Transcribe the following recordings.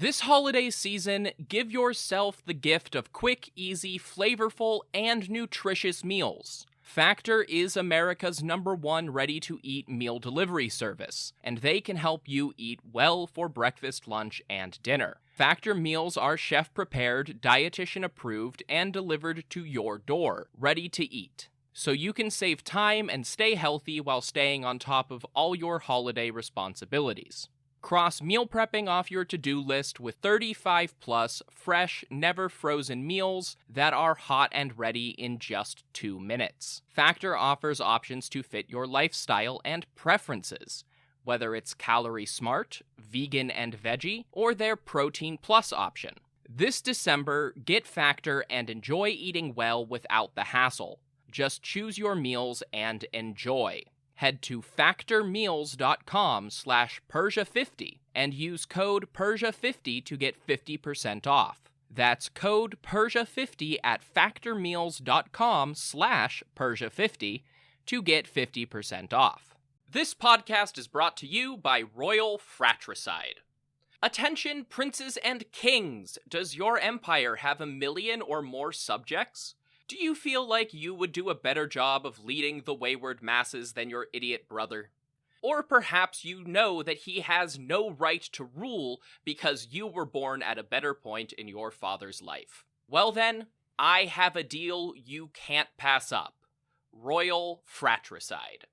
This holiday season, give yourself the gift of quick, easy, flavorful, and nutritious meals. Factor is America's #1 ready-to-eat meal delivery service, and they can help you eat well for breakfast, lunch, and dinner. Factor meals are chef-prepared, dietitian-approved, and delivered to your door, ready to eat. So you can save time and stay healthy while staying on top of all your holiday responsibilities. Cross meal prepping off your to-do list with 35-plus fresh, never-frozen meals that are hot and ready in just 2 minutes. Factor offers options to fit your lifestyle and preferences, whether it's calorie smart, vegan and veggie, or their protein plus option. This December, get Factor and enjoy eating well without the hassle. Just choose your meals and enjoy. Head to factormeals.com/Persia50 and use code Persia50 to get 50% off. That's code Persia50 at factormeals.com/Persia50 to get 50% off. This podcast is brought to you by Royal Fratricide. Attention, princes and kings! Does your empire have 1 million or more subjects? Do you feel like you would do a better job of leading the wayward masses than your idiot brother? Or perhaps you know that he has no right to rule because you were born at a better point in your father's life. Well then, I have a deal you can't pass up. Royal Fratricide.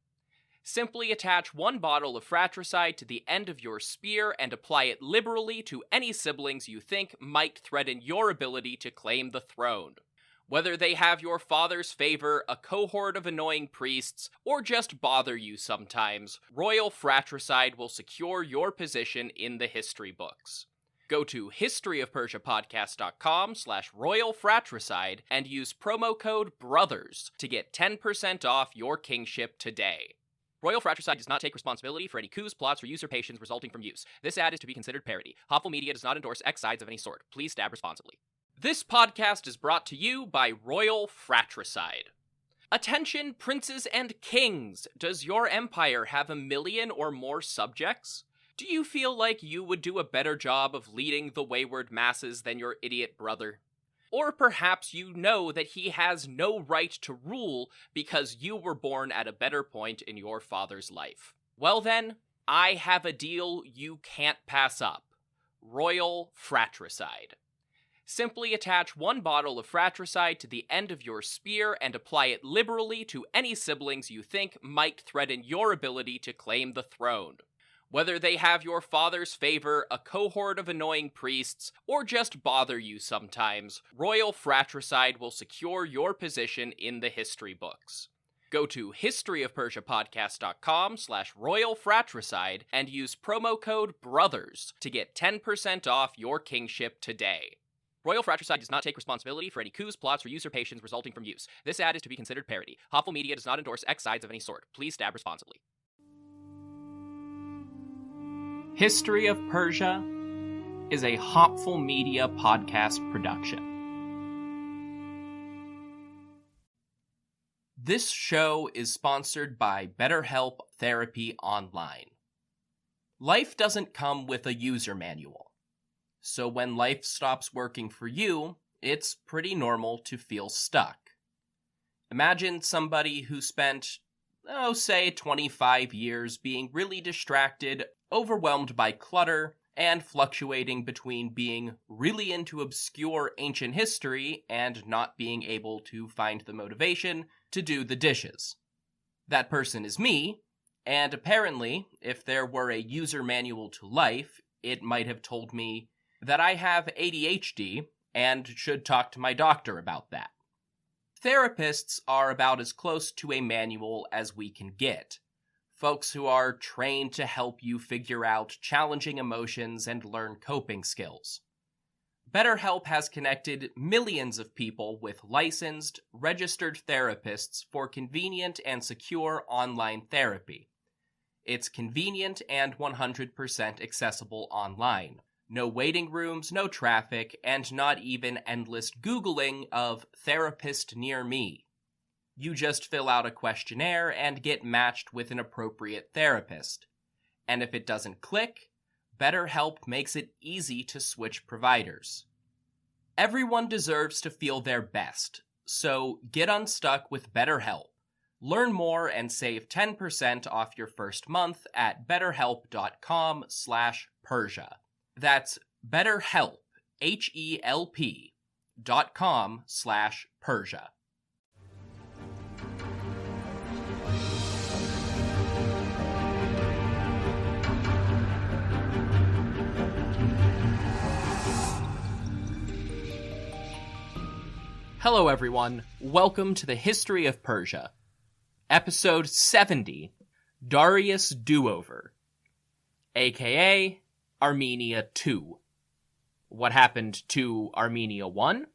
Simply attach 1 bottle of fratricide to the end of your spear and apply it liberally to any siblings you think might threaten your ability to claim the throne. Whether they have your father's favor, a cohort of annoying priests, or just bother you sometimes, Royal Fratricide will secure your position in the history books. Go to historyofpersiapodcast.com/Royal Fratricide and use promo code BROTHERS to get 10% off your kingship today. Royal Fratricide does not take responsibility for any coups, plots, or usurpations resulting from use. This ad is to be considered parody. Hopful Media does not endorse X sides of any sort. Please stab responsibly. This podcast is brought to you by Royal Fratricide. Attention, princes and kings! Does your empire have 1 million or more subjects? Do you feel like you would do a better job of leading the wayward masses than your idiot brother? Or perhaps you know that he has no right to rule because you were born at a better point in your father's life. Well then, I have a deal you can't pass up. Royal Fratricide. Simply attach 1 bottle of fratricide to the end of your spear and apply it liberally to any siblings you think might threaten your ability to claim the throne. Whether they have your father's favor, a cohort of annoying priests, or just bother you sometimes, Royal Fratricide will secure your position in the history books. Go to historyofpersiapodcast.com/Royal Fratricide and use promo code BROTHERS to get 10% off your kingship today. Royal Fratricide does not take responsibility for any coups, plots, or usurpations resulting from use. This ad is to be considered parody. Hopful Media does not endorse X sides of any sort. Please stab responsibly. History of Persia is a Hopful Media podcast production. This show is sponsored by BetterHelp Therapy Online. Life doesn't come with a user manual. So when life stops working for you, it's pretty normal to feel stuck. Imagine somebody who spent, say 25 years being really distracted, overwhelmed by clutter, and fluctuating between being really into obscure ancient history and not being able to find the motivation to do the dishes. That person is me, and apparently, if there were a user manual to life, it might have told me that I have ADHD and should talk to my doctor about that. Therapists are about as close to a manual as we can get. Folks who are trained to help you figure out challenging emotions and learn coping skills. BetterHelp has connected millions of people with licensed, registered therapists for convenient and secure online therapy. It's convenient and 100% accessible online. No waiting rooms, no traffic, and not even endless Googling of therapist near me. You just fill out a questionnaire and get matched with an appropriate therapist. And if it doesn't click, BetterHelp makes it easy to switch providers. Everyone deserves to feel their best, so get unstuck with BetterHelp. Learn more and save 10% off your first month at betterhelp.com/Persia. That's BetterHelp, HELP.com/Persia. Hello everyone, welcome to the History of Persia. Episode 70, Darius Do-Over, aka Armenia 2. What happened to Armenia 1?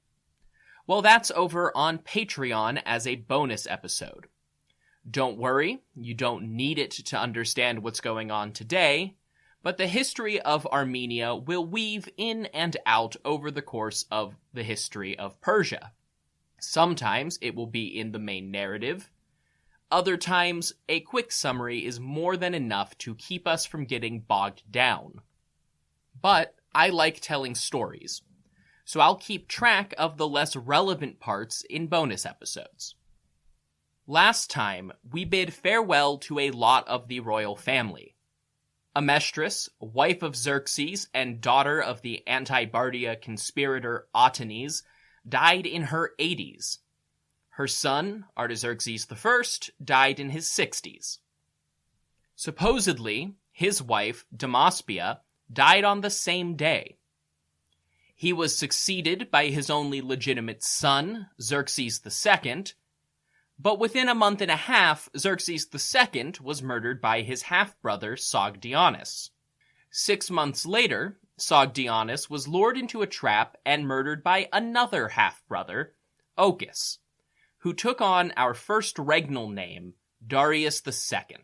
Well, that's over on Patreon as a bonus episode. Don't worry, you don't need it to understand what's going on today, but the history of Armenia will weave in and out over the course of the history of Persia. Sometimes it will be in the main narrative. Other times, a quick summary is more than enough to keep us from getting bogged down. But I like telling stories, so I'll keep track of the less relevant parts in bonus episodes. Last time, we bid farewell to a lot of the royal family. Amestris, wife of Xerxes and daughter of the anti-Bardia conspirator Otanes, died in her 80s. Her son, Artaxerxes I, died in his 60s. Supposedly, his wife, Damaspia, died on the same day. He was succeeded by his only legitimate son, Xerxes II, but within a month and a half, Xerxes II was murdered by his half-brother, Sogdianus. 6 months later, Sogdianus was lured into a trap and murdered by another half-brother, Ochus, who took on our first regnal name, Darius II.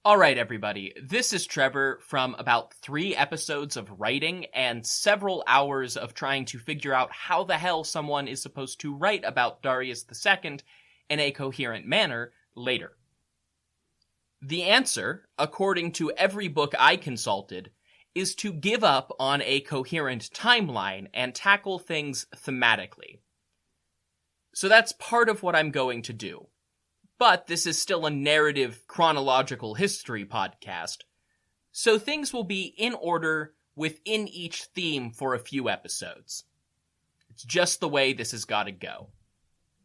Alright everybody, this is Trevor from about 3 episodes of writing and several hours of trying to figure out how the hell someone is supposed to write about Darius II in a coherent manner later. The answer, according to every book I consulted, is to give up on a coherent timeline and tackle things thematically. So that's part of what I'm going to do. But this is still a narrative chronological history podcast, so things will be in order within each theme for a few episodes. It's just the way this has got to go.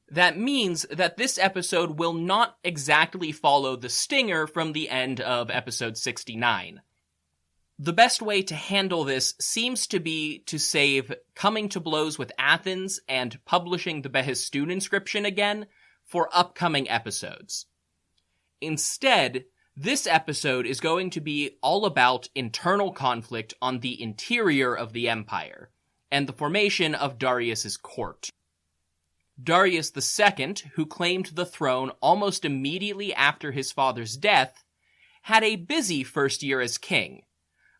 That means that this episode will not exactly follow the stinger from the end of episode 69. The best way to handle this seems to be to save coming to blows with Athens and publishing the Behistun inscription again for upcoming episodes. Instead, this episode is going to be all about internal conflict on the interior of the empire, and the formation of Darius's court. Darius II, who claimed the throne almost immediately after his father's death, had a busy first year as king,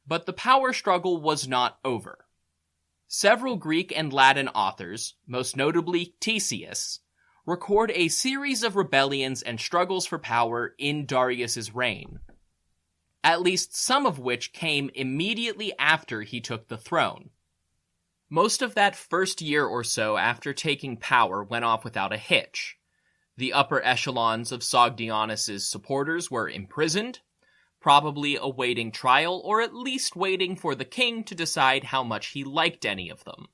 but the power struggle was not over. Several Greek and Latin authors, most notably Ctesias, record a series of rebellions and struggles for power in Darius's reign, at least some of which came immediately after he took the throne. Most of that first year or so after taking power went off without a hitch. The upper echelons of Sogdianus' supporters were imprisoned, probably awaiting trial or at least waiting for the king to decide how much he liked any of them.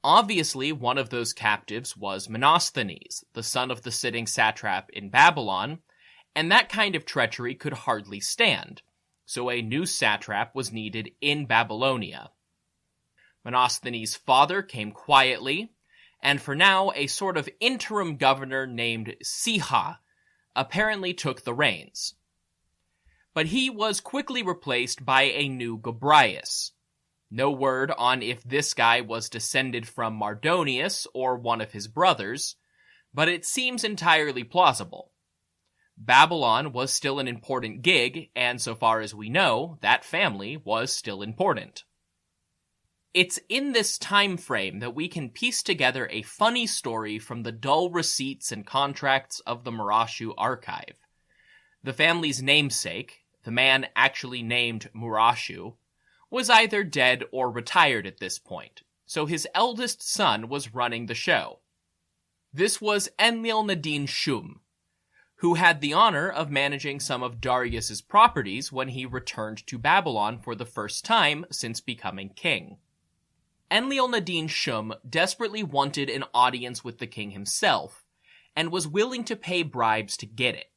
Obviously, one of those captives was Menosthenes, the son of the sitting satrap in Babylon, and that kind of treachery could hardly stand, so a new satrap was needed in Babylonia. Menosthenes' father came quietly, and for now a sort of interim governor named Siha apparently took the reins. But he was quickly replaced by a new Gobryas. No word on if this guy was descended from Mardonius or one of his brothers, but it seems entirely plausible. Babylon was still an important gig, and so far as we know, that family was still important. It's in this time frame that we can piece together a funny story from the dull receipts and contracts of the Murashu archive. The family's namesake, the man actually named Murashu, was either dead or retired at this point, so his eldest son was running the show. This was Enlil-nadin Shum, who had the honor of managing some of Darius's properties when he returned to Babylon for the first time since becoming king. Enlil-nadin Shum desperately wanted an audience with the king himself, and was willing to pay bribes to get it.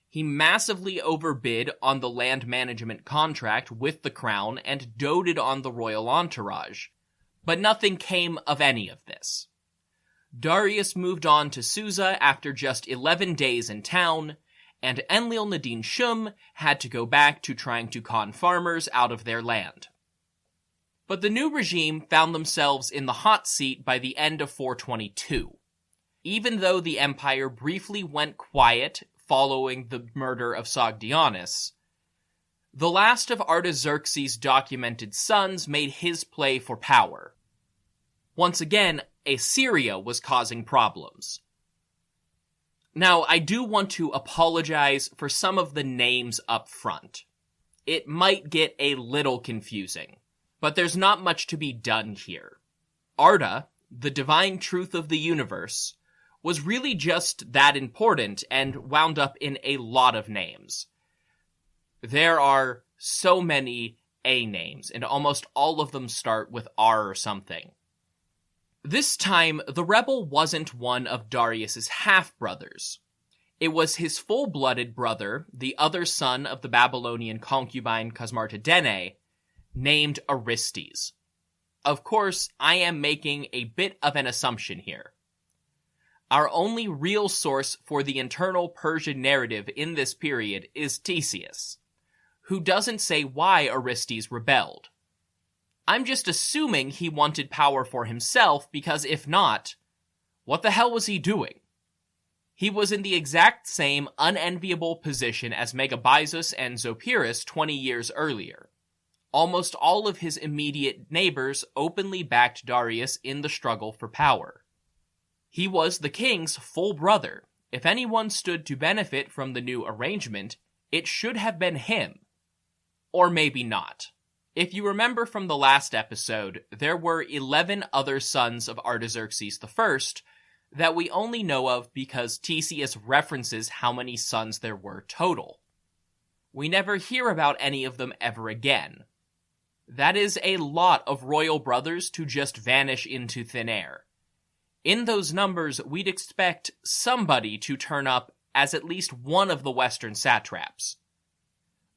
He massively overbid on the land management contract with the crown and doted on the royal entourage, but nothing came of any of this. Darius moved on to Susa after just 11 days in town, and Enlil-nadin Shum had to go back to trying to con farmers out of their land. But the new regime found themselves in the hot seat by the end of 422. Even though the empire briefly went quiet following the murder of Sogdianus, the last of Artaxerxes' documented sons made his play for power. Once again, Assyria was causing problems. Now, I do want to apologize for some of the names up front. It might get a little confusing, but there's not much to be done here. Arta, the divine truth of the universe, was really just that important and wound up in a lot of names. There are so many A names, and almost all of them start with R or something. This time, the rebel wasn't one of Darius's half-brothers. It was his full-blooded brother, the other son of the Babylonian concubine Cosmartadene, named Aristes. Of course, I am making a bit of an assumption here. Our only real source for the internal Persian narrative in this period is Ctesias, who doesn't say why Aristes rebelled. I'm just assuming he wanted power for himself, because if not, what the hell was he doing? He was in the exact same unenviable position as Megabyzus and Zopyrus 20 years earlier. Almost all of his immediate neighbors openly backed Darius in the struggle for power. He was the king's full brother. If anyone stood to benefit from the new arrangement, it should have been him. Or maybe not. If you remember from the last episode, there were 11 other sons of Artaxerxes I that we only know of because Ctesias references how many sons there were total. We never hear about any of them ever again. That is a lot of royal brothers to just vanish into thin air. In those numbers, we'd expect somebody to turn up as at least one of the Western satraps.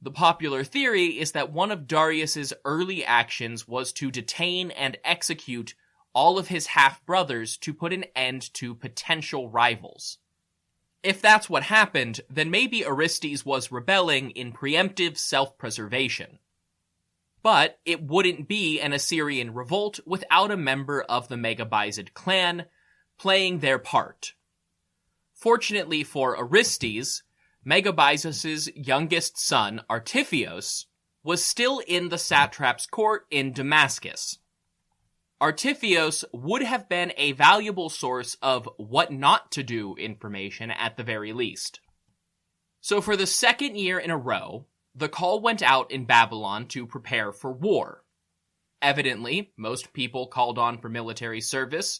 The popular theory is that one of Darius's early actions was to detain and execute all of his half-brothers to put an end to potential rivals. If that's what happened, then maybe Aristes was rebelling in preemptive self-preservation. But it wouldn't be an Assyrian revolt without a member of the Megabyzid clan playing their part. Fortunately for Aristes, Megabyzus' youngest son, Artiphios, was still in the satrap's court in Damascus. Artiphios would have been a valuable source of what not to do information at the very least. So for the second year in a row, the call went out in Babylon to prepare for war. Evidently, most people called on for military service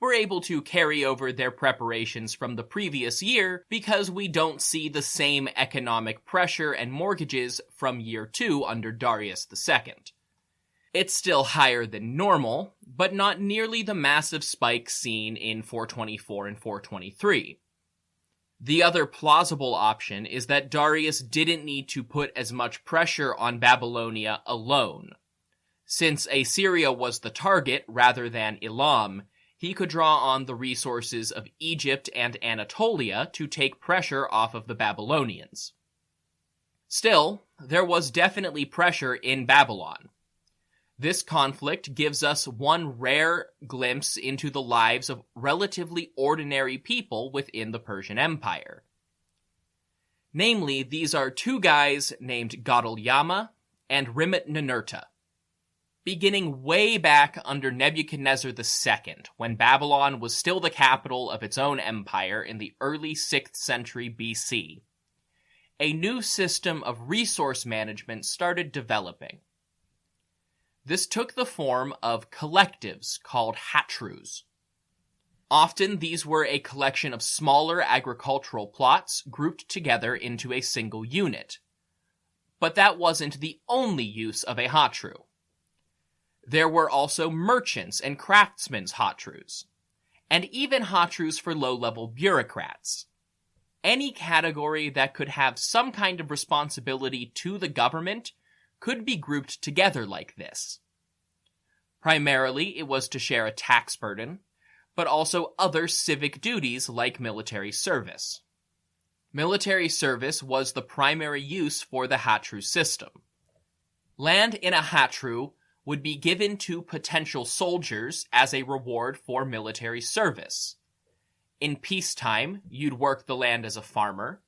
were able to carry over their preparations from the previous year because we don't see the same economic pressure and mortgages from year 2 under Darius II. It's still higher than normal, but not nearly the massive spike seen in 424 and 423. The other plausible option is that Darius didn't need to put as much pressure on Babylonia alone. Since Assyria was the target rather than Elam, he could draw on the resources of Egypt and Anatolia to take pressure off of the Babylonians. Still, there was definitely pressure in Babylon. This conflict gives us one rare glimpse into the lives of relatively ordinary people within the Persian Empire. Namely, these are two guys named Gadol-Yama and Rimit-Ninurta. Beginning way back under Nebuchadnezzar II, when Babylon was still the capital of its own empire in the early 6th century BC. a new system of resource management started developing. This took the form of collectives called hatrus. Often these were a collection of smaller agricultural plots grouped together into a single unit. But that wasn't the only use of a hatru. There were also merchants and craftsmen's hatrus, and even hatrus for low-level bureaucrats. Any category that could have some kind of responsibility to the government could be grouped together like this. Primarily, it was to share a tax burden, but also other civic duties like military service. Military service was the primary use for the hatru system. Land in a hatru would be given to potential soldiers as a reward for military service. In peacetime, you'd work the land as a farmer,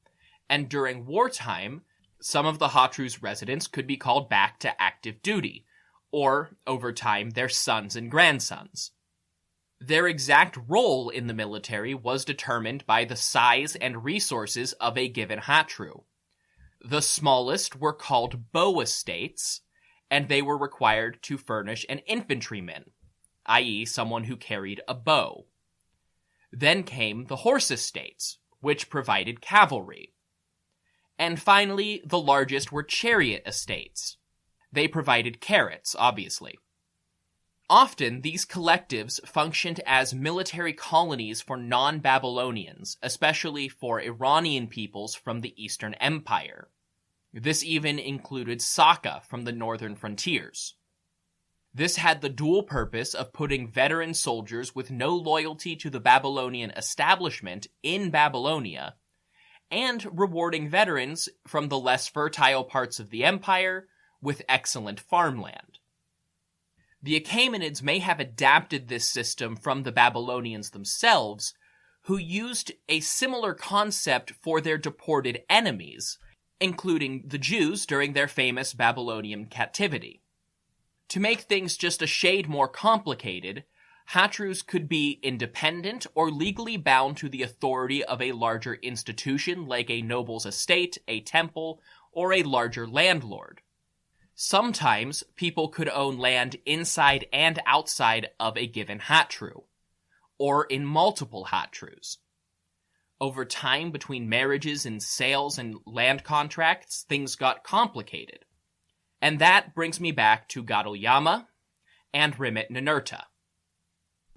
and during wartime, some of the hatru's residents could be called back to active duty, or, over time, their sons and grandsons. Their exact role in the military was determined by the size and resources of a given hatru. The smallest were called bow estates, and they were required to furnish an infantryman, i.e. someone who carried a bow. Then came the horse estates, which provided cavalry. And finally, the largest were chariot estates. They provided carrots, obviously. Often, these collectives functioned as military colonies for non-Babylonians, especially for Iranian peoples from the Eastern Empire. This even included Saka from the northern frontiers. This had the dual purpose of putting veteran soldiers with no loyalty to the Babylonian establishment in Babylonia, and rewarding veterans from the less fertile parts of the empire with excellent farmland. The Achaemenids may have adapted this system from the Babylonians themselves, who used a similar concept for their deported enemies, including the Jews during their famous Babylonian captivity. To make things just a shade more complicated, hatrus could be independent or legally bound to the authority of a larger institution like a noble's estate, a temple, or a larger landlord. Sometimes people could own land inside and outside of a given hatru, or in multiple hatrus. Over time, between marriages and sales and land contracts, things got complicated. And that brings me back to Gadol-Yama and Rimit Ninurta.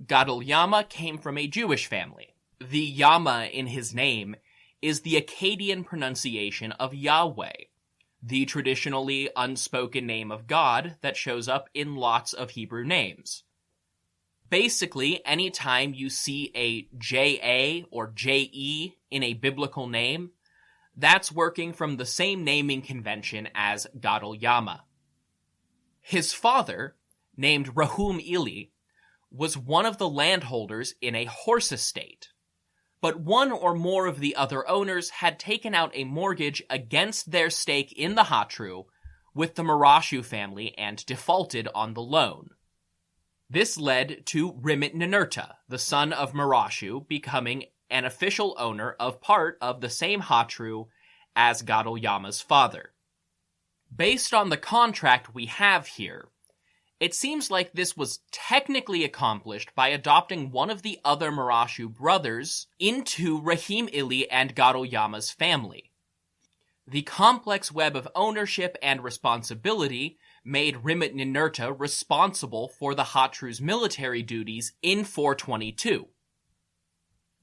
Gadol-Yama came from a Jewish family. The Yama in his name is the Akkadian pronunciation of Yahweh, the traditionally unspoken name of God that shows up in lots of Hebrew names. Basically, anytime you see a J-A or J-E in a biblical name, that's working from the same naming convention as Gadol-Yama. His father, named Rahum Ili, was one of the landholders in a horse estate, but one or more of the other owners had taken out a mortgage against their stake in the hatru with the Marashu family and defaulted on the loan. This led to Rimit Ninurta, the son of Marashu, becoming an official owner of part of the same hatru as Gadol-Yama's father. Based on the contract we have here, it seems like this was technically accomplished by adopting one of the other Marashu brothers into Rahim Ili and Gadol-Yama's family. The complex web of ownership and responsibility made Rimit Ninurta responsible for the hatru's military duties in 422.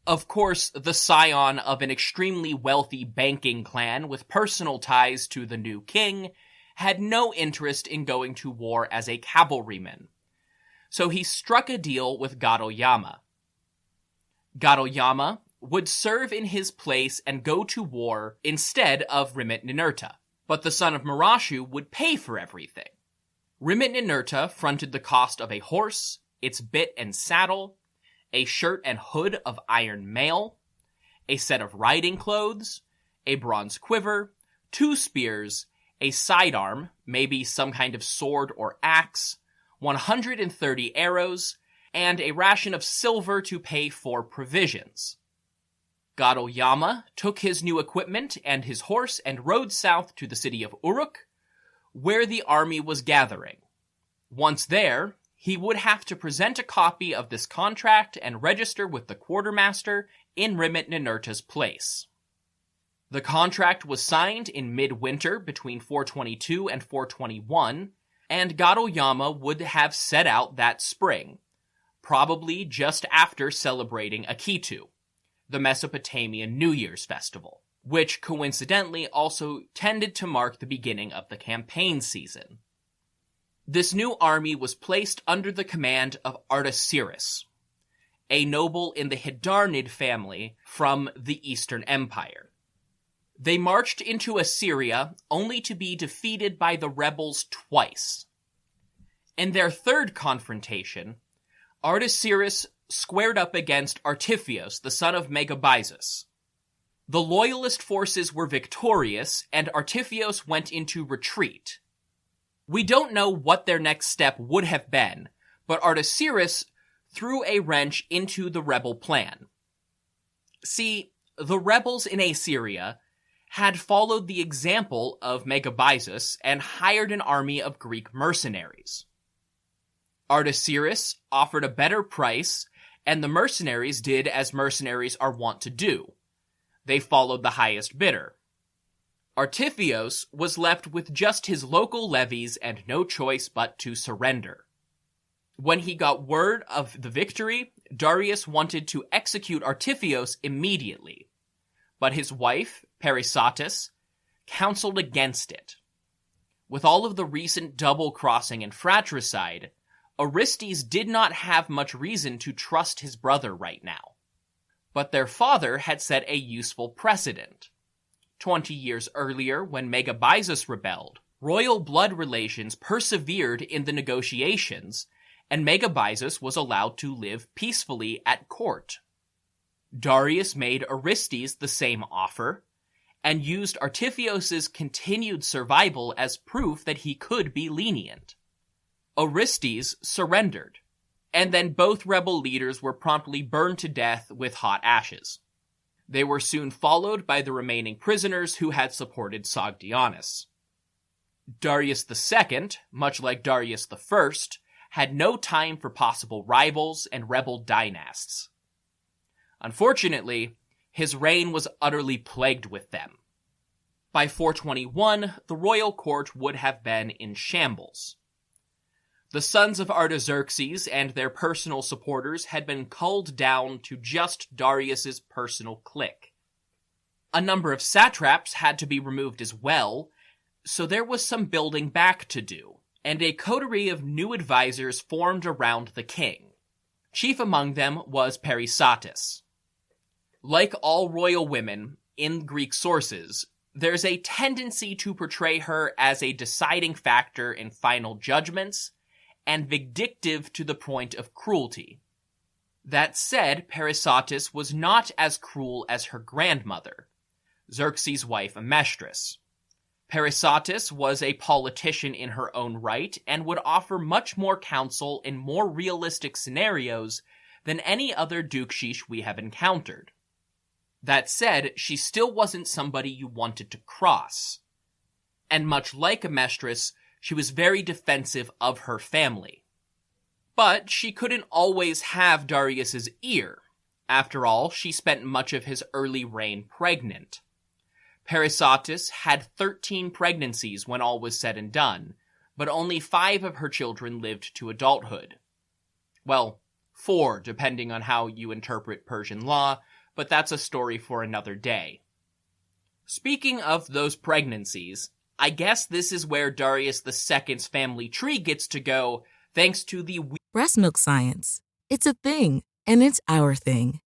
Of course, the scion of an extremely wealthy banking clan with personal ties to the new king had no interest in going to war as a cavalryman, so he struck a deal with Gadol-Yama. Gadol-Yama would serve in his place and go to war instead of Rimit Ninurta, but the son of Marashu would pay for everything. Rimit Ninurta fronted the cost of a horse, its bit and saddle, a shirt and hood of iron mail, a set of riding clothes, a bronze quiver, 2 spears, a sidearm, maybe some kind of sword or axe, 130 arrows, and a ration of silver to pay for provisions. Gadoyama took his new equipment and his horse and rode south to the city of Uruk, where the army was gathering. Once there, he would have to present a copy of this contract and register with the quartermaster in Rimit Ninurta's place. The contract was signed in midwinter between 422 and 421, and Gadoyama would have set out that spring, probably just after celebrating Akitu, the Mesopotamian New Year's festival, which coincidentally also tended to mark the beginning of the campaign season. This new army was placed under the command of Artaxias, a noble in the Hydarnid family from the Eastern Empire. They marched into Assyria only to be defeated by the rebels twice. In their third confrontation, Artaxias squared up against Artiphios, the son of Megabyzus. The loyalist forces were victorious, and Artiphios went into retreat. We don't know what their next step would have been, but Artaxias threw a wrench into the rebel plan. See, the rebels in Assyria had followed the example of Megabyzus and hired an army of Greek mercenaries. Artaxias offered a better price, and the mercenaries did as mercenaries are wont to do. They followed the highest bidder. Artiphios was left with just his local levies and no choice but to surrender. When he got word of the victory, Darius wanted to execute Artiphios immediately, but his wife, Parysatis, counseled against it. With all of the recent double-crossing and fratricide, Orestes did not have much reason to trust his brother right now. But their father had set a useful precedent. 20 years earlier, when Megabyzus rebelled, royal blood relations persevered in the negotiations, and Megabyzus was allowed to live peacefully at court. Darius made Orestes the same offer, and used Artiphios' continued survival as proof that he could be lenient. Orestes surrendered, and then both rebel leaders were promptly burned to death with hot ashes. They were soon followed by the remaining prisoners who had supported Sogdianus. Darius II, much like Darius I, had no time for possible rivals and rebel dynasts. Unfortunately, his reign was utterly plagued with them. By 421, the royal court would have been in shambles. The sons of Artaxerxes and their personal supporters had been culled down to just Darius's personal clique. A number of satraps had to be removed as well, so there was some building back to do, and a coterie of new advisors formed around the king. Chief among them was Parysatis. Like all royal women in Greek sources, there's a tendency to portray her as a deciding factor in final judgments, and vindictive to the point of cruelty. That said, Parysatis was not as cruel as her grandmother, Xerxes' wife Amestris. Parysatis was a politician in her own right and would offer much more counsel in more realistic scenarios than any other dukeshish we have encountered. That said, she still wasn't somebody you wanted to cross. And much like Amestris, she was very defensive of her family. But she couldn't always have Darius's ear. After all, she spent much of his early reign pregnant. Parysatis had 13 pregnancies when all was said and done, but only 5 of her children lived to adulthood. Well, 4, depending on how you interpret Persian law, but that's a story for another day. Speaking of those pregnancies, I guess this is where Darius II's family tree gets to go, thanks to the breast milk science. It's a thing, and it's our thing.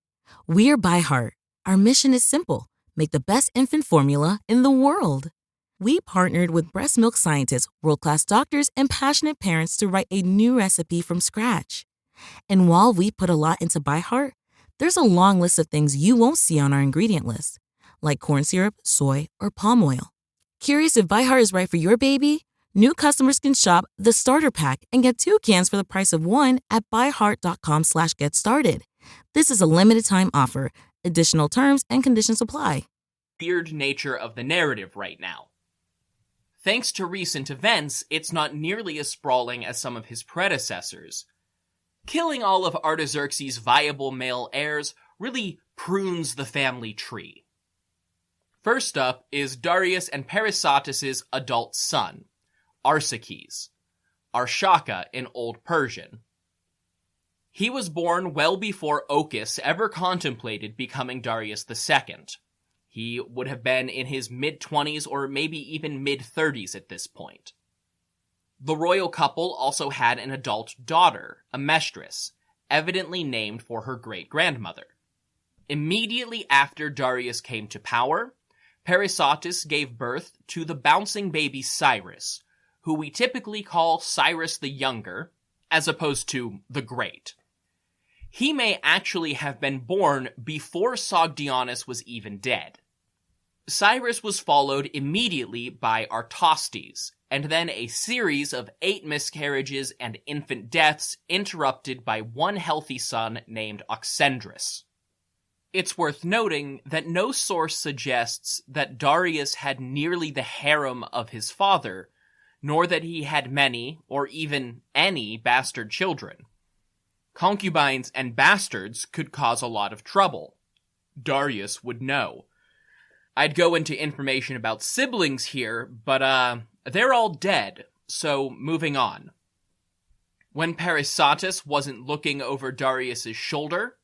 We're By Heart. Our mission is simple: make the best infant formula in the world. We partnered with breast milk scientists, world-class doctors, and passionate parents to write a new recipe from scratch. And while we put a lot into By Heart, there's a long list of things you won't see on our ingredient list, like corn syrup, soy, or palm oil. Curious if By Heart is right for your baby? New customers can shop the starter pack and get 2 cans for the price of 1 at byheart.com/getstarted. This is a limited time offer, Additional terms and conditions apply. Weird nature of the narrative right now. Thanks to recent events, it's not nearly as sprawling as some of his predecessors. Killing all of Artaxerxes' viable male heirs really prunes the family tree. First up is Darius and Parysatis' adult son, Arsaces, Arshaka in Old Persian. He was born well before Ochus ever contemplated becoming Darius II. He would have been in his mid-20s or maybe even mid-30s at this point. The royal couple also had an adult daughter, Amestris, evidently named for her great-grandmother. Immediately after Darius came to power, Parysatis gave birth to the bouncing baby Cyrus, who we typically call Cyrus the Younger, as opposed to the Great. He may actually have been born before Sogdianus was even dead. Cyrus was followed immediately by Artostes, and then a series of 8 miscarriages and infant deaths interrupted by one healthy son named Oxendrus. It's worth noting that no source suggests that Darius had nearly the harem of his father, nor that he had many, or even any, bastard children. Concubines and bastards could cause a lot of trouble. Darius would know. I'd go into information about siblings here, but they're all dead, so moving on. When Parysatis wasn't looking over Darius's shoulder,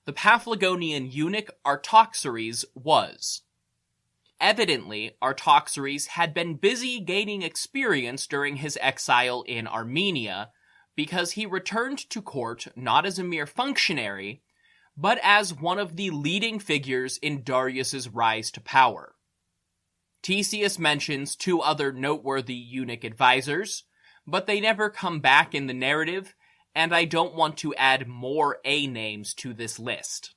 the Paphlagonian eunuch Artaxerxes was. Evidently, Artaxerxes had been busy gaining experience during his exile in Armenia, because he returned to court not as a mere functionary, but as one of the leading figures in Darius's rise to power. Ctesias mentions 2 other noteworthy eunuch advisors, but they never come back in the narrative, and I don't want to add more A names to this list.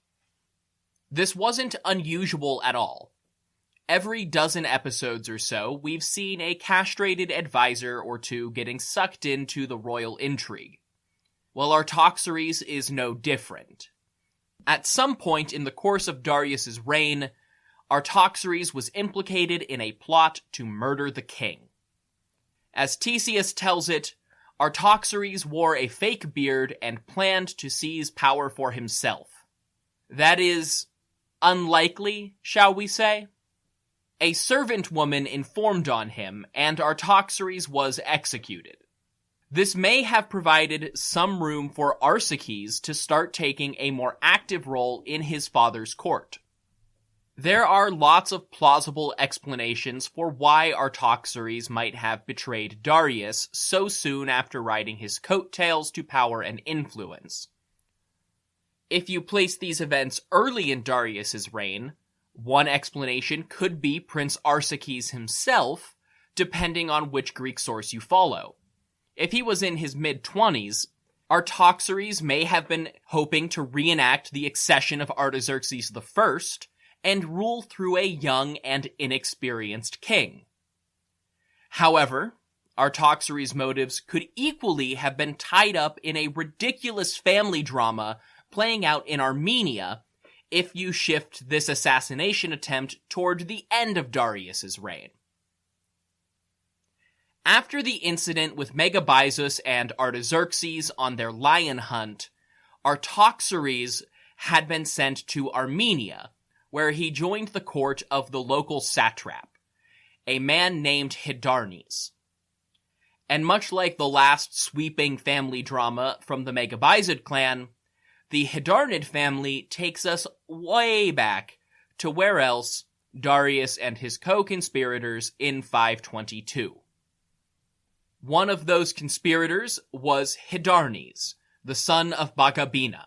This wasn't unusual at all. Every dozen episodes or so, we've seen a castrated advisor or 2 getting sucked into the royal intrigue. Well, Artaxerxes is no different. At some point in the course of Darius's reign, Artaxerxes was implicated in a plot to murder the king. As Ctesias tells it, Artaxerxes wore a fake beard and planned to seize power for himself. That is unlikely, shall we say? A servant woman informed on him, and Artaxerxes was executed. This may have provided some room for Arsaces to start taking a more active role in his father's court. There are lots of plausible explanations for why Artaxerxes might have betrayed Darius so soon after riding his coattails to power and influence. If you place these events early in Darius's reign, one explanation could be Prince Arsaces himself, depending on which Greek source you follow. If he was in his mid-20s, Artaxerxes may have been hoping to reenact the accession of Artaxerxes I and rule through a young and inexperienced king. However, Artaxerxes' motives could equally have been tied up in a ridiculous family drama playing out in Armenia if you shift this assassination attempt toward the end of Darius's reign. After the incident with Megabyzus and Artaxerxes on their lion hunt, Artaxerxes had been sent to Armenia, where he joined the court of the local satrap, a man named Hydarnes. And much like the last sweeping family drama from the Megabyzid clan, the Hydarnid family takes us way back to where else? Darius and his co-conspirators in 522. One of those conspirators was Hydarnes, the son of Bagabina,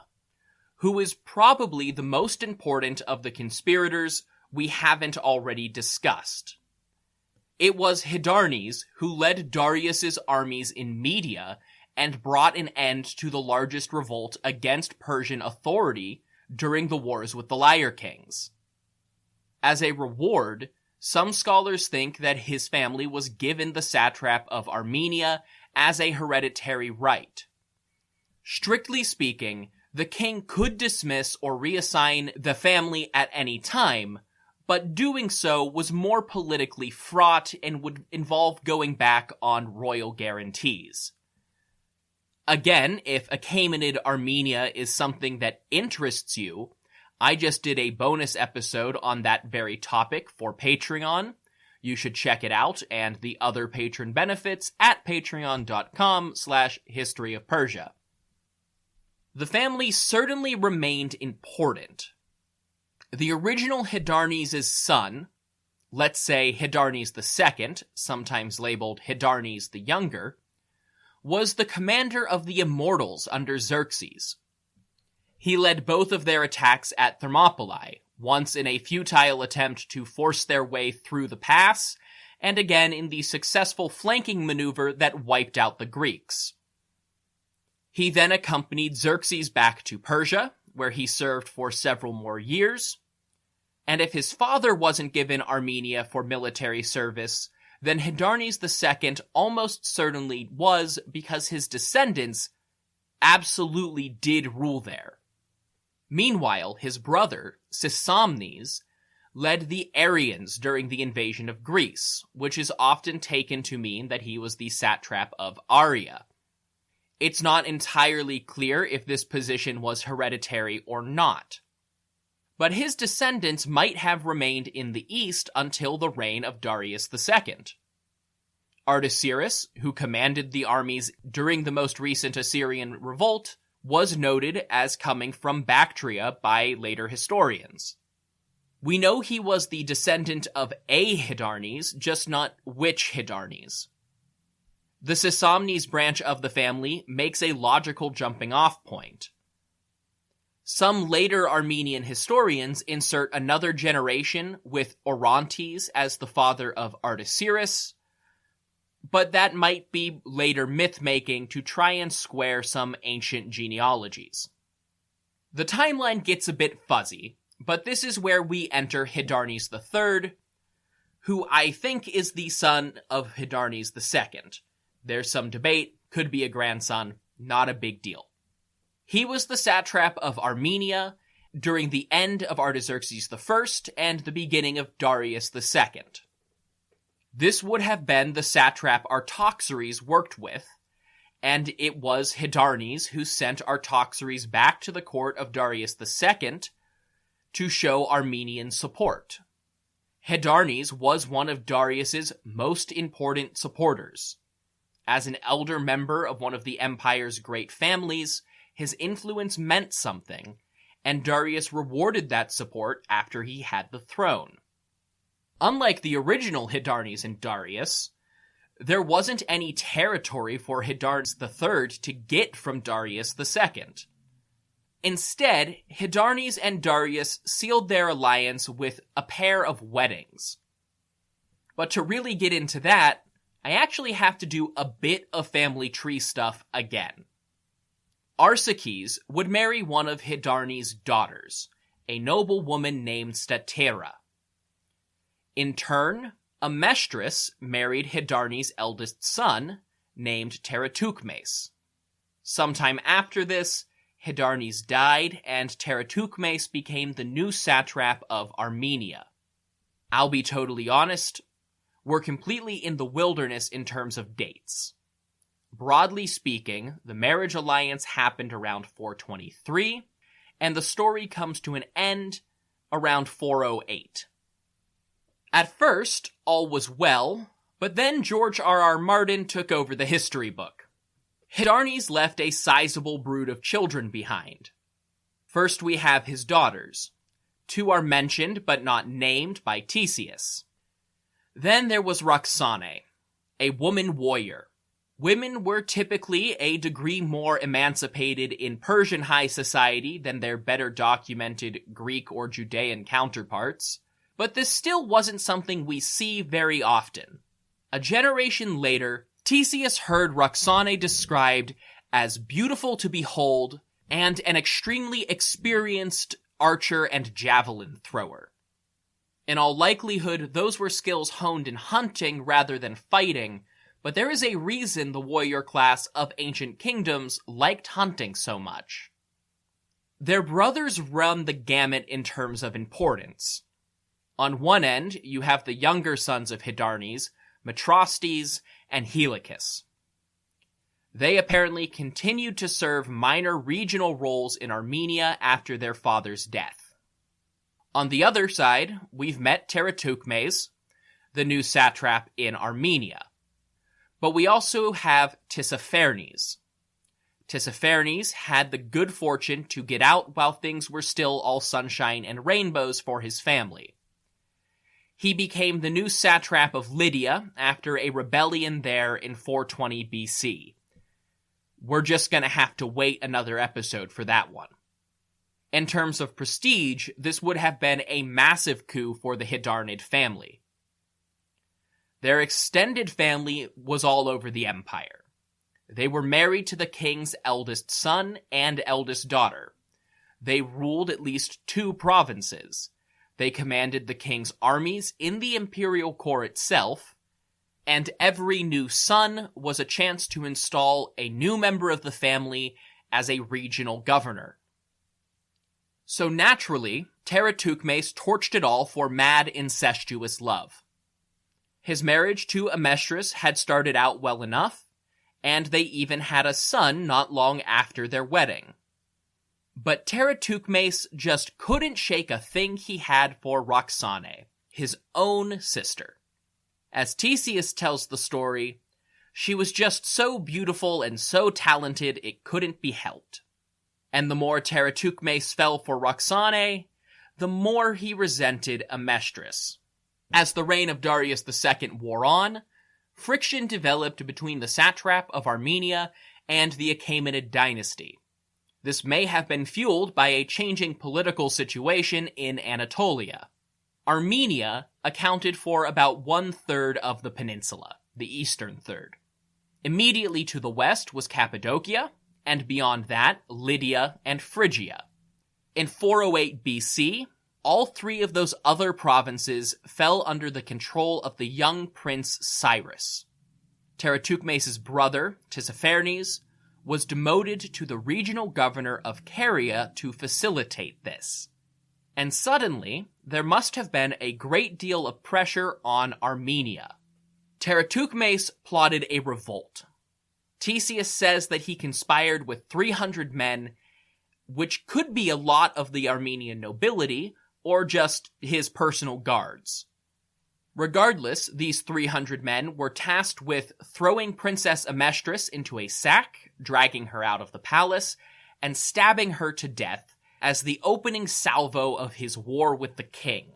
who is probably the most important of the conspirators we haven't already discussed. It was Hydarnes who led Darius's armies in Media and brought an end to the largest revolt against Persian authority during the wars with the Liar Kings. As a reward, some scholars think that his family was given the satrap of Armenia as a hereditary right. Strictly speaking, the king could dismiss or reassign the family at any time, but doing so was more politically fraught and would involve going back on royal guarantees. Again, if Achaemenid Armenia is something that interests you, I just did a bonus episode on that very topic for Patreon. You should check it out, and the other patron benefits at patreon.com/History of Persia. The family certainly remained important. The original Hydarnes' son, let's say Hydarnes II, sometimes labeled Hydarnes the Younger, was the commander of the Immortals under Xerxes. He led both of their attacks at Thermopylae, once in a futile attempt to force their way through the pass, and again in the successful flanking maneuver that wiped out the Greeks. He then accompanied Xerxes back to Persia, where he served for several more years, and if his father wasn't given Armenia for military service, then Hydarnes II almost certainly was, because his descendants absolutely did rule there. Meanwhile, his brother, Sisomnes, led the Arians during the invasion of Greece, which is often taken to mean that he was the satrap of Aria. It's not entirely clear if this position was hereditary or not, but his descendants might have remained in the east until the reign of Darius II. Artaxerxes, who commanded the armies during the most recent Assyrian revolt, was noted as coming from Bactria by later historians. We know he was the descendant of a Hydarnes, just not which Hydarnes. The Sisomnes branch of the family makes a logical jumping-off point. Some later Armenian historians insert another generation with Orontes as the father of Artaxerxes, but that might be later myth-making to try and square some ancient genealogies. The timeline gets a bit fuzzy, but this is where we enter Hydarnes III, who I think is the son of Hydarnes II. There's some debate, could be a grandson, not a big deal. He was the satrap of Armenia during the end of Artaxerxes I and the beginning of Darius II. This would have been the satrap Artaxerxes worked with, and it was Hydarnes who sent Artaxerxes back to the court of Darius II to show Armenian support. Hydarnes was one of Darius's most important supporters. As an elder member of one of the empire's great families, his influence meant something, and Darius rewarded that support after he had the throne. Unlike the original Hydarnes and Darius, there wasn't any territory for Hydarnes III to get from Darius II. Instead, Hydarnes and Darius sealed their alliance with a pair of weddings. But to really get into that, I actually have to do a bit of family tree stuff again. Arsaces would marry one of Hydarnes' daughters, a noble woman named Statera. In turn, Amestris married Hydarnes' eldest son, named Teratukmes. Sometime after this, Hydarnes died, and Teratukmes became the new satrap of Armenia. I'll be totally honest, we're completely in the wilderness in terms of dates. Broadly speaking, the marriage alliance happened around 423, and the story comes to an end around 408. At first, all was well, but then George R.R. Martin took over the history book. Hydarnes left a sizable brood of children behind. First we have his daughters. Two are mentioned but not named by Theseus. Then there was Roxane, a woman warrior. Women were typically a degree more emancipated in Persian high society than their better documented Greek or Judean counterparts, but this still wasn't something we see very often. A generation later, Theseus heard Roxane described as beautiful to behold and an extremely experienced archer and javelin thrower. In all likelihood, those were skills honed in hunting rather than fighting, but there is a reason the warrior class of ancient kingdoms liked hunting so much. Their brothers run the gamut in terms of importance. On one end, you have the younger sons of Hydarnes, Metrostes, and Helicus. They apparently continued to serve minor regional roles in Armenia after their father's death. On the other side, we've met Teratukmes, the new satrap in Armenia. But we also have Tissaphernes. Tissaphernes had the good fortune to get out while things were still all sunshine and rainbows for his family. He became the new satrap of Lydia after a rebellion there in 420 BC. We're just going to have to wait another episode for that one. In terms of prestige, this would have been a massive coup for the Hydarnid family. Their extended family was all over the empire. They were married to the king's eldest son and eldest daughter. They ruled at least 2 provinces. They commanded the king's armies in the imperial core itself, and every new son was a chance to install a new member of the family as a regional governor. So naturally, Teratukmes torched it all for mad incestuous love. His marriage to Amestris had started out well enough, and they even had a son not long after their wedding. But Teratukmes just couldn't shake a thing he had for Roxane, his own sister. As Theseus tells the story, she was just so beautiful and so talented it couldn't be helped. And the more Teratukmes fell for Roxane, the more he resented Amestris. As the reign of Darius II wore on, friction developed between the satrap of Armenia and the Achaemenid dynasty. This may have been fueled by a changing political situation in Anatolia. Armenia accounted for about 1/3 of the peninsula, the eastern third. Immediately to the west was Cappadocia, and beyond that, Lydia and Phrygia. In 408 BC, all 3 of those other provinces fell under the control of the young prince Cyrus. Teratukmes' brother, Tissaphernes, was demoted to the regional governor of Caria to facilitate this. And suddenly, there must have been a great deal of pressure on Armenia. Teratukmes plotted a revolt. Theseus says that he conspired with 300 men, which could be a lot of the Armenian nobility, or just his personal guards. Regardless, these 300 men were tasked with throwing Princess Amestris into a sack, dragging her out of the palace, and stabbing her to death as the opening salvo of his war with the king.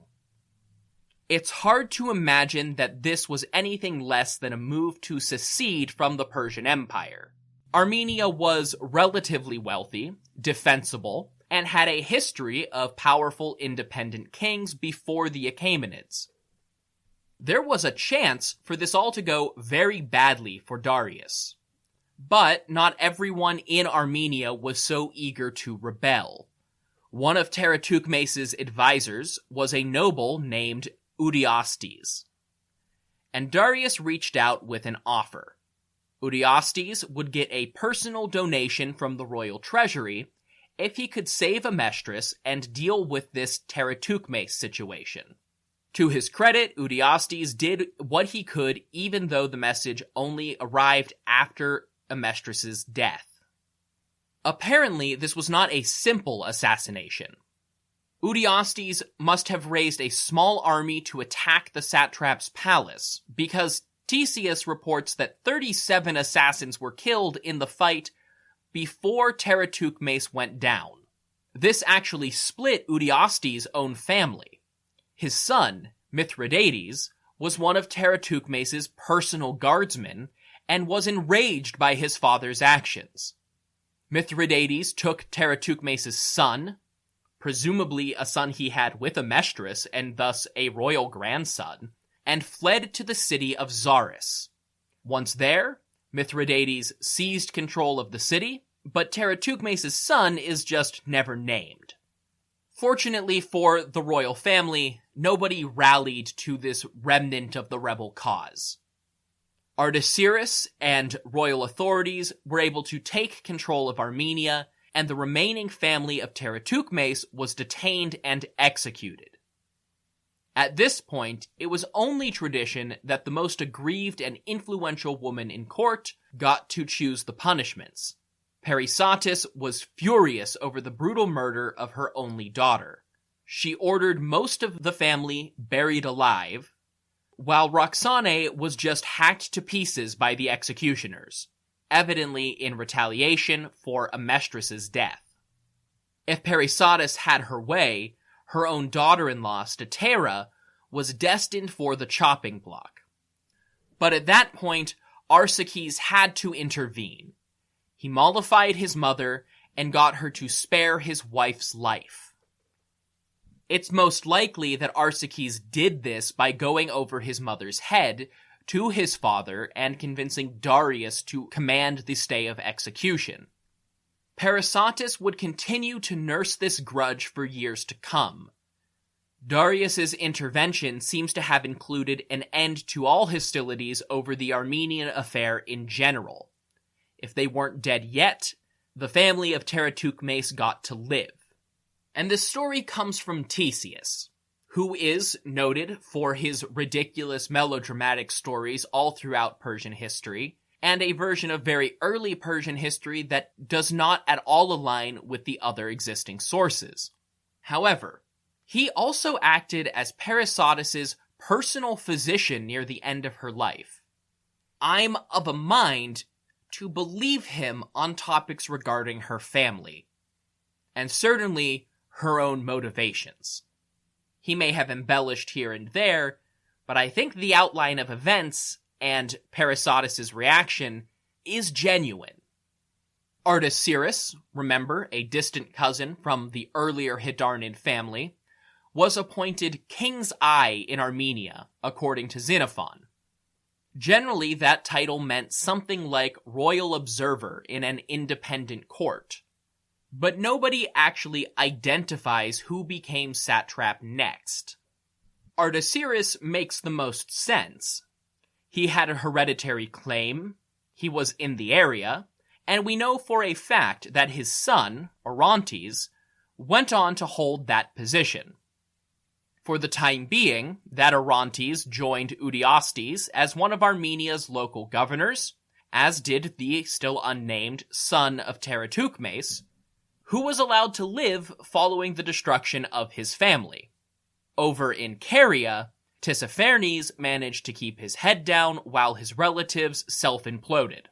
It's hard to imagine that this was anything less than a move to secede from the Persian Empire. Armenia was relatively wealthy, defensible, and had a history of powerful independent kings before the Achaemenids. There was a chance for this all to go very badly for Darius. But not everyone in Armenia was so eager to rebel. One of Teratukmes' advisors was a noble named Udiastes. And Darius reached out with an offer. Udiastes would get a personal donation from the royal treasury if he could save Amestris and deal with this Teratukmes situation. To his credit, Udiastes did what he could even though the message only arrived after Amestris' death. Apparently, this was not a simple assassination. Udiastes must have raised a small army to attack the satrap's palace, because Theseus reports that 37 assassins were killed in the fight before Teratukmes went down. This actually split Udiastes' own family. His son, Mithridates, was one of Teratukmes' personal guardsmen and was enraged by his father's actions. Mithridates took Teratukmes' son, presumably a son he had with Amestris and thus a royal grandson, and fled to the city of Zaris. Once there, Mithridates seized control of the city, but Teratukmes' son is just never named. Fortunately for the royal family, nobody rallied to this remnant of the rebel cause. Artaxerxes and royal authorities were able to take control of Armenia and the remaining family of Teratukmes was detained and executed. At this point, it was only tradition that the most aggrieved and influential woman in court got to choose the punishments. Parysatis was furious over the brutal murder of her only daughter. She ordered most of the family buried alive, while Roxane was just hacked to pieces by the executioners, evidently in retaliation for Amestris's death. If Parysatis had her way, her own daughter-in-law, Statera, was destined for the chopping block. But at that point, Arsaces had to intervene. He mollified his mother and got her to spare his wife's life. It's most likely that Arsaces did this by going over his mother's head to his father and convincing Darius to command the stay of execution. Parysatis would continue to nurse this grudge for years to come. Darius's intervention seems to have included an end to all hostilities over the Armenian affair in general. If they weren't dead yet, the family of Teratukmes got to live. And this story comes from Ctesias, who is noted for his ridiculous melodramatic stories all throughout Persian history, and a version of very early Persian history that does not at all align with the other existing sources. However, he also acted as Parysatis' personal physician near the end of her life. I'm of a mind to believe him on topics regarding her family, and certainly her own motivations. He may have embellished here and there, but I think the outline of events and Parysatis' reaction is genuine. Artaceres, remember, a distant cousin from the earlier Hydarnid family, was appointed King's Eye in Armenia, according to Xenophon. Generally, that title meant something like royal observer in an independent court. But nobody actually identifies who became satrap next. Artaceres makes the most sense. He had a hereditary claim, he was in the area, and we know for a fact that his son, Orontes, went on to hold that position. For the time being, that Orontes joined Udiastes as one of Armenia's local governors, as did the still unnamed son of Teratukmes, who was allowed to live following the destruction of his family. Over in Caria, Tissaphernes managed to keep his head down while his relatives self-imploded.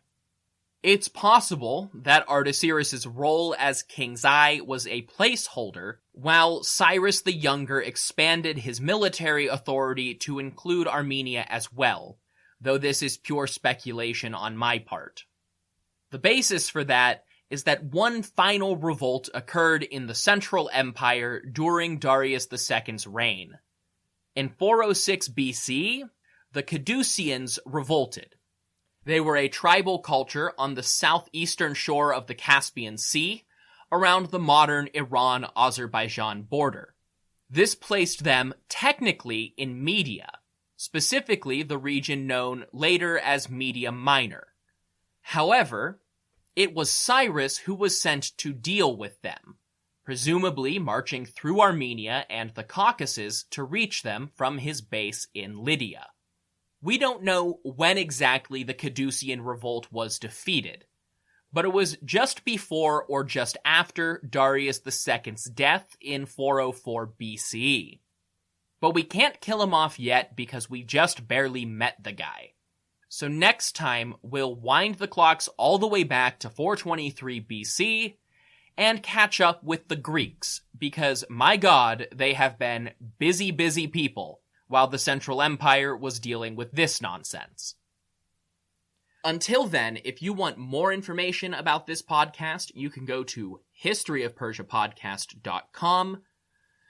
It's possible that Artaceres' role as King's Eye was a placeholder, while Cyrus the Younger expanded his military authority to include Armenia as well, though this is pure speculation on my part. The basis for that is that one final revolt occurred in the Central Empire during Darius II's reign. In 406 BC, the Caduceans revolted. They were a tribal culture on the southeastern shore of the Caspian Sea, around the modern Iran-Azerbaijan border. This placed them technically in Media, specifically the region known later as Media Minor. However, it was Cyrus who was sent to deal with them, presumably marching through Armenia and the Caucasus to reach them from his base in Lydia. We don't know when exactly the Caducean revolt was defeated, but it was just before or just after Darius II's death in 404 BCE. But we can't kill him off yet because we just barely met the guy. So next time, we'll wind the clocks all the way back to 423 BC and catch up with the Greeks, because, my god, they have been busy, busy people, while the Central Empire was dealing with this nonsense. Until then, if you want more information about this podcast, you can go to historyofpersiapodcast.com,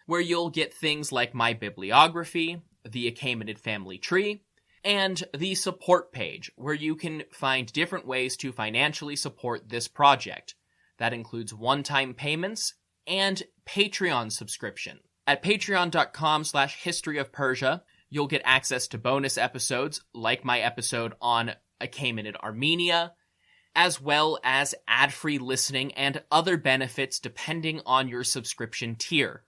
where you'll get things like my bibliography, the Achaemenid family tree, and the support page, where you can find different ways to financially support this project. That includes one-time payments and Patreon subscription. At patreon.com/historyofpersia, you'll get access to bonus episodes, like my episode on Achaemenid Armenia, as well as ad-free listening and other benefits depending on your subscription tier.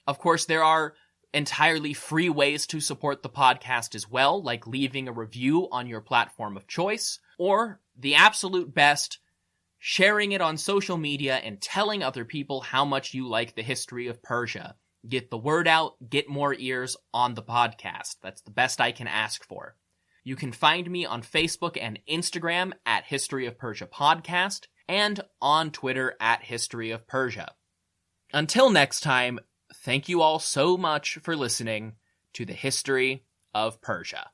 Of course, there are entirely free ways to support the podcast as well, like leaving a review on your platform of choice, or the absolute best, sharing it on social media and telling other people how much you like the history of Persia. Get the word out, get more ears on the podcast. That's the best I can ask for. You can find me on Facebook and Instagram at History of Persia Podcast, and on Twitter at History of Persia. Until next time, thank you all so much for listening to the History of Persia.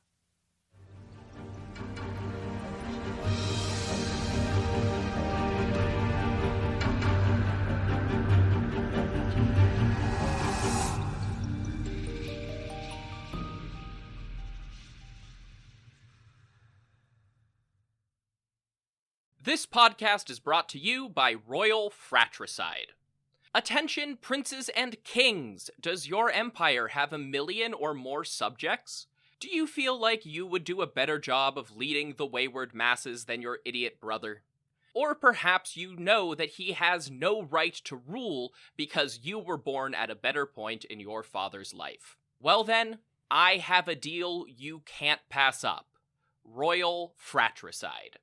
This podcast is brought to you by Royal Fratricide. Attention, princes and kings! Does your empire have 1 million or more subjects? Do you feel like you would do a better job of leading the wayward masses than your idiot brother? Or perhaps you know that he has no right to rule because you were born at a better point in your father's life. Well then, I have a deal you can't pass up. Royal Fratricide.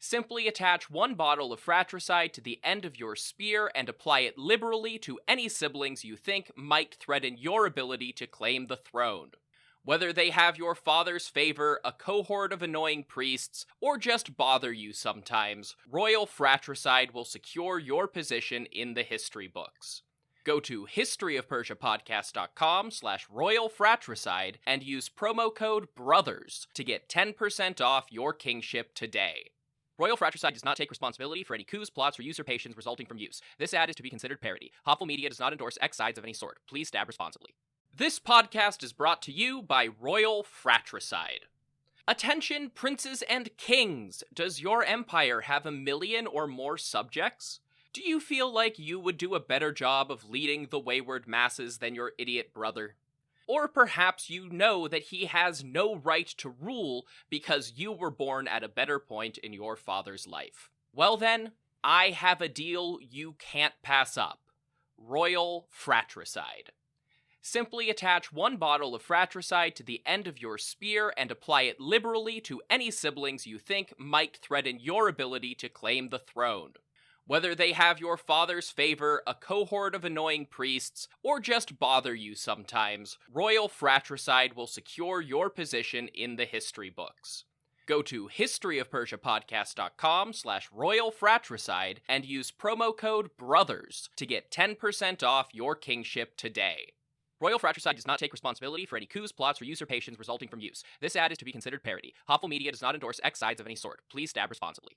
Simply attach 1 bottle of fratricide to the end of your spear and apply it liberally to any siblings you think might threaten your ability to claim the throne. Whether they have your father's favor, a cohort of annoying priests, or just bother you sometimes, Royal Fratricide will secure your position in the history books. Go to historyofpersiapodcast.com/Royal Fratricide and use promo code BROTHERS to get 10% off your kingship today. Royal Fratricide does not take responsibility for any coups, plots, or usurpations resulting from use. This ad is to be considered parody. Hopful Media does not endorse X sides of any sort. Please stab responsibly. This podcast is brought to you by Royal Fratricide. Attention, princes and kings! Does your empire have 1 million or more subjects? Do you feel like you would do a better job of leading the wayward masses than your idiot brother? Or perhaps you know that he has no right to rule because you were born at a better point in your father's life. Well then, I have a deal you can't pass up. Royal Fratricide. Simply attach 1 bottle of fratricide to the end of your spear and apply it liberally to any siblings you think might threaten your ability to claim the throne. Whether they have your father's favor, a cohort of annoying priests, or just bother you sometimes, Royal Fratricide will secure your position in the history books. Go to historyofpersiapodcast.com/Royal Fratricide and use promo code BROTHERS to get 10% off your kingship today. Royal Fratricide does not take responsibility for any coups, plots, or usurpations resulting from use. This ad is to be considered parody. Hopful Media does not endorse X sides of any sort. Please stab responsibly.